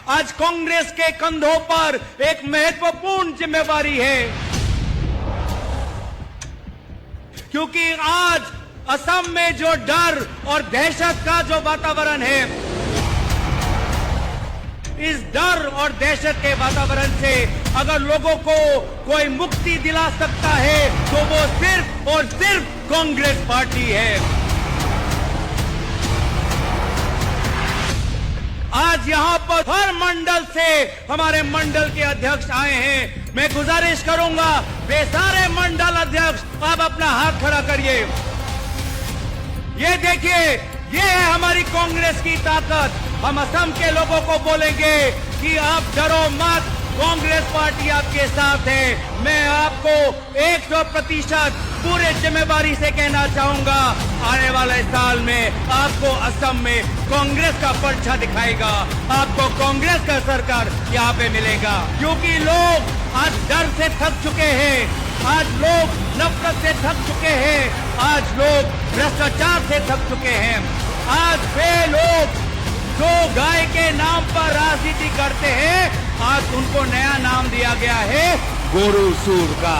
आज कांग्रेस के कंधों पर एक महत्वपूर्ण जिम्मेवारी है, क्योंकि आज असम में जो डर और दहशत का जो वातावरण है, इस डर और दहशत के वातावरण से अगर लोगों को कोई मुक्ति दिला सकता है तो वो सिर्फ और सिर्फ कांग्रेस पार्टी है। आज यहां पर हर मंडल से हमारे मंडल के अध्यक्ष आए हैं। मैं गुजारिश करूंगा वे सारे मंडल अध्यक्ष आप अपना हाथ खड़ा करिए। ये देखिए, ये है हमारी कांग्रेस की ताकत। हम असम के लोगों को बोलेंगे कि आप डरो मत, कांग्रेस पार्टी आपके साथ है। मैं आपको 100% पूरे जिम्मेवारी से कहना चाहूंगा, आने वाले साल में आपको असम में कांग्रेस का पर्चा दिखाएगा, आपको कांग्रेस का सरकार यहाँ पे मिलेगा। क्योंकि लोग आज डर से थक चुके हैं, आज लोग नफरत से थक चुके हैं, आज लोग भ्रष्टाचार से थक चुके हैं। आज वे लोग जो गाय के नाम पर राजनीति करते हैं, आज उनको नया नाम दिया गया है गोरू सूर का।